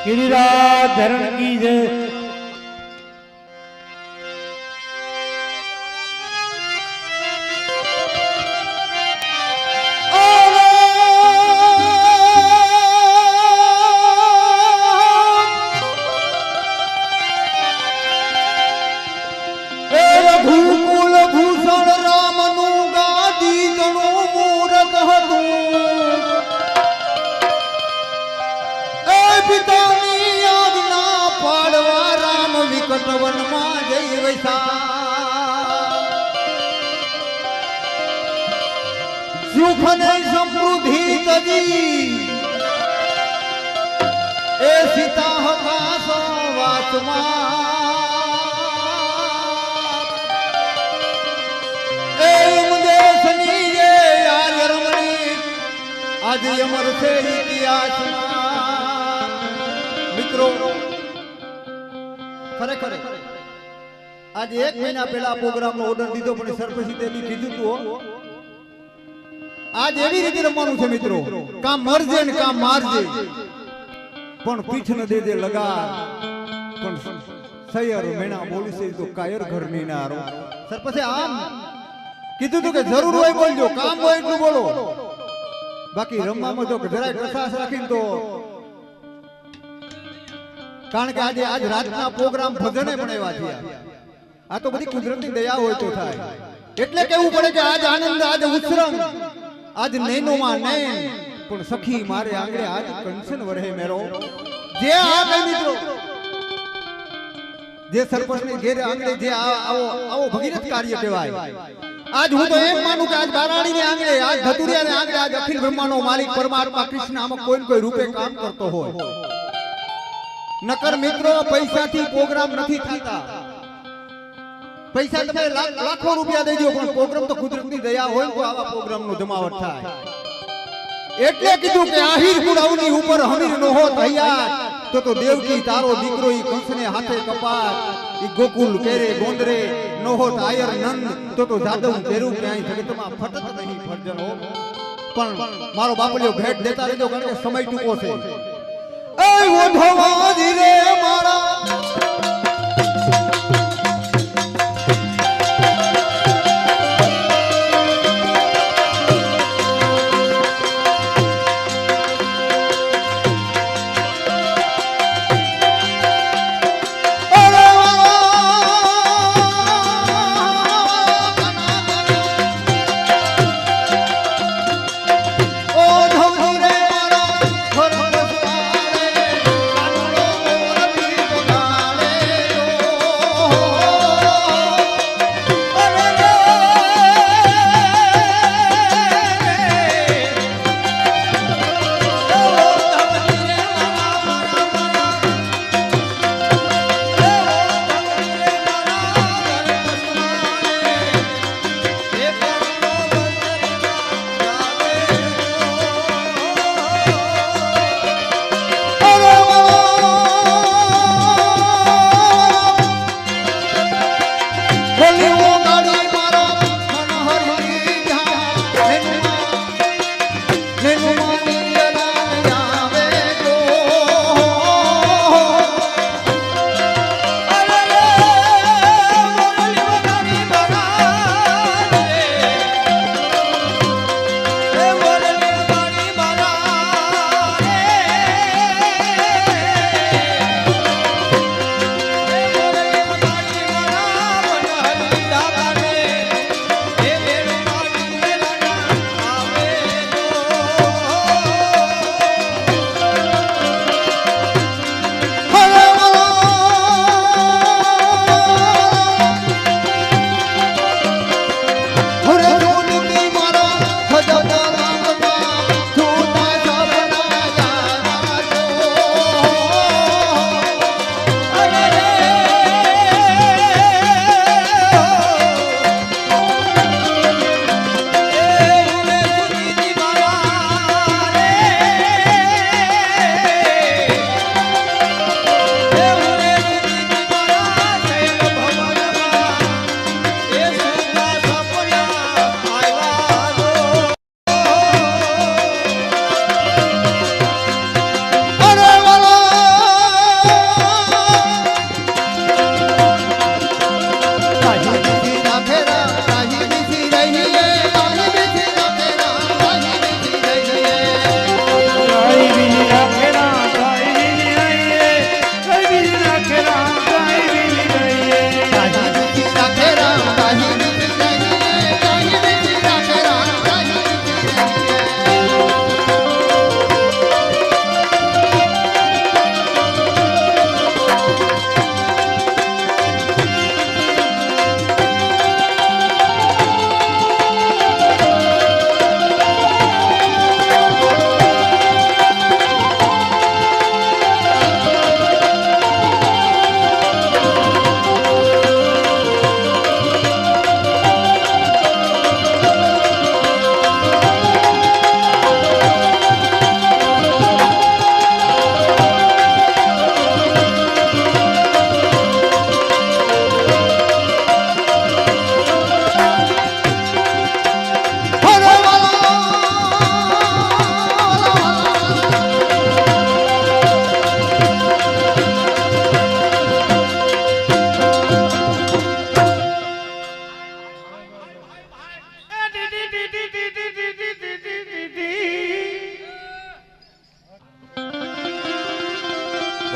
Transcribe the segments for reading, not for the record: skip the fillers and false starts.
गिरिराज धरण की जय। સુખ ને સમૃદ્ધિ તજી એ સીતા હતા સવાસમાં એ દેશની એ આર્ય રમણી આજે અમર છે ઇતિહાસમાં મિત્રો ખરેખર આજે 1 મહિના પહેલા પ્રોગ્રામનો ઓર્ડર દીધો પણ સરપંચે કીધું તું આજ એવી રીતે રમવાનું છે મિત્રો કામ મરજે ને કામ મારજે પણ પીઠ ન દેજે લગા પણ સૈયર મેણા બોલી છે તો કાયર ઘર ની નારો સરપંચે આમ કીધું તું કે જરૂર હોય બોલજો કામ હોય એટલું બોલો બાકી રમવામાં જો જરાય કસાસ રાખીને તો કારણ કે આજે આજ રાતના પ્રોગ્રામ ભજને પણ એવા થયા આ તો બધી કુદરતની દયા હોય તો થાય એટલે કેવું પડે કે આજ આનંદ આજ ઉછરંગ આજ નૈનોમાં નૈન પણ સખી મારે આંગળે આજ કંચન વરહે મેરો જે આ કઈ મિત્રો જે સરપંચની ઘેર આંગળે જે આવો ભગીરથ કાર્ય કહેવાય આજ હું તો એમ માનું કે આજ બારાણીની આંગળે આજ ધતુરિયાની આંગળે આજ અખિલ બ્રહ્માંડનો માલિક પરમાત્મા કૃષ્ણ આમાં કોઈ કોઈ રૂપે કામ કરતો હોય નકર મિત્રો પૈસાથી પ્રોગ્રામ નથી થતા પૈસા તમે લાખો રૂપિયા દેજો પણ પ્રોગ્રામ તો કુદરતની દયા હોય તો આવા પ્રોગ્રામનો જમાવટ થાય એટલે કીધું કે આહીર કુડાવની ઉપર હમીર નો હોત હૈયા તો દેવકી તારો દીકરો ઈ કંસને હાથે કપાત ઈ ગોકુલ કેરે ગોંદરે નો હોત આયર નંદ તો જાદવ કેરું ક્યાંય જગતમાં ફટત નહીં ફરજનો પણ મારો બાપલિયો ભેટ દેતા રહેજો કારણ કે સમય ટૂંકો છે એ ઓઢવા ધીરે મારા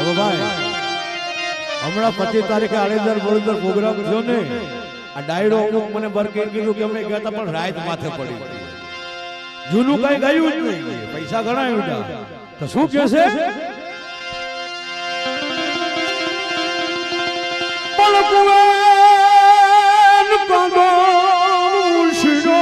બોલો ભાઈ હમણાં 25 તારીખે આડેદર બોળેદર પ્રોગ્રામ થયો ને આ ડાયરો અમુક મને બરકે કીધું કે અમે ગયા હતા પણ રાત માથે પડી જૂનું કઈ ગાયું જ નહીં પૈસા ઘણા ઉડા તો શું કહે છે પલકુએન કાંગો ઉશિનો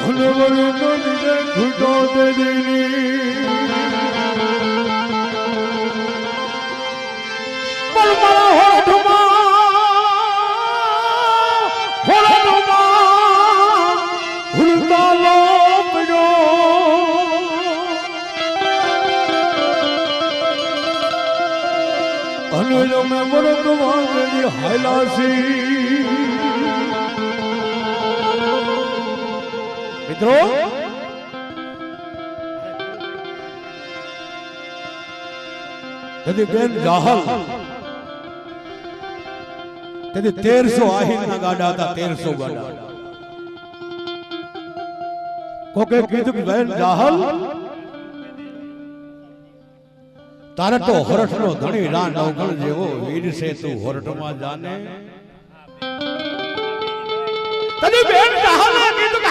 હલવરી નદીને ઘૂંટો દે દીની પલમળા હોઠમાં હુલતા લોપજો અને તમે વરદ વાંગની હાયલાસી મિત્રો તેથી બેન જાહલ તેથી 1300 આહીરના ગાડા હતા 1300 ગાડા કોકે કીધું કે બેન જાહલ તારે તો હરઠનો ધણી રાણ નવગણ જેવો વીર છે તું હરઠમાં જાને તને બેન જાહલે કીધું કે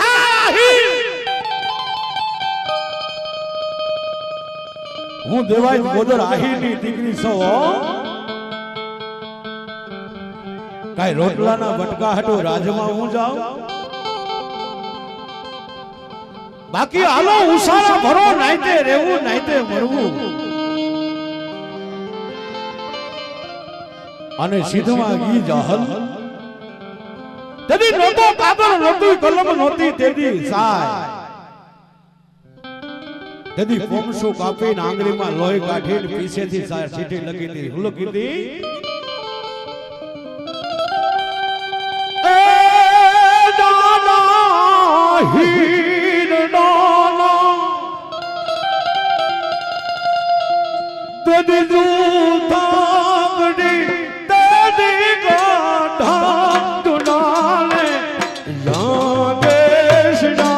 હું દેવાય ગોદર આહીની દીકરી છું કાઈ રોટલાના બટકા હટો રાજમાં હું જાઉં બાકી હાલો ઉસાળા ભરો નાઈતે રહેવું નાઈતે મરવું અને સીધમાં ગી જાહલ તેદી નોતો કાગળ નોતી કલમ નોતી તેદી સાય તેદી પોમસો કાપીને આંગળીમાં લોહી કાઢીને પીસેથી સીટી લગી હતી હું લગી હતી એ દાના હીર દાના તેદી જૂતાગડી તેદી ગાઢા દુનાલે યાદેશના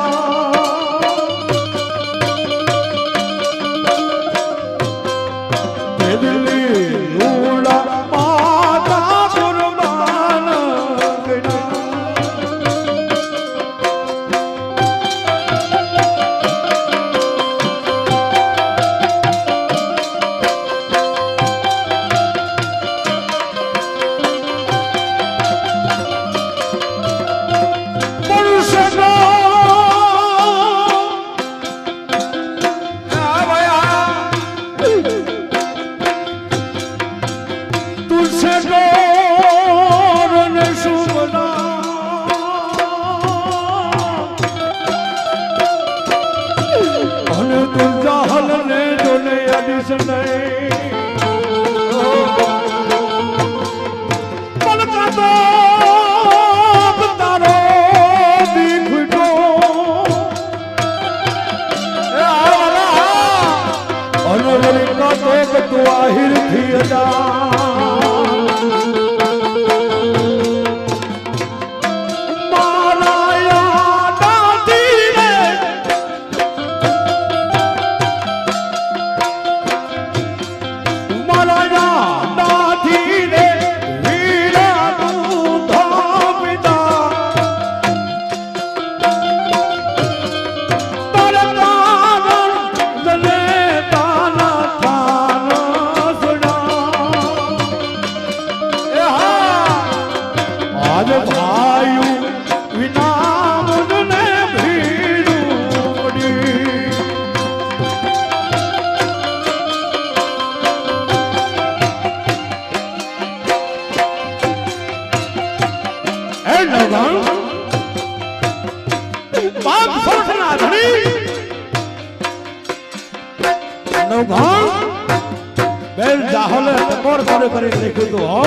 બેન જાહલે ટકોર કરી લખ્યું તું હો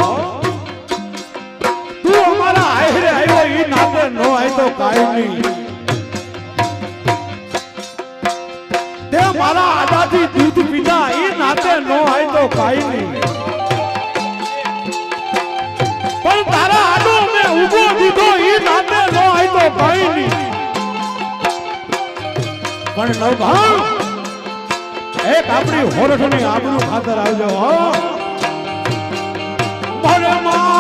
તું અમારા આયરે આવ્યો ઈ નાતે નો આય તો કાઈ નહીં તે મારા આદાથી દૂધ પીધા ઈ નાતે નો આય તો કાઈ નહીં પણ તારા આડો મે ઉભો દીધો ઈ નાતે નો આય તો કાઈ નહીં પણ નવભાન એક આપણી હોરઠની આબરૂ ખાતર આવજો હો. ભલે માં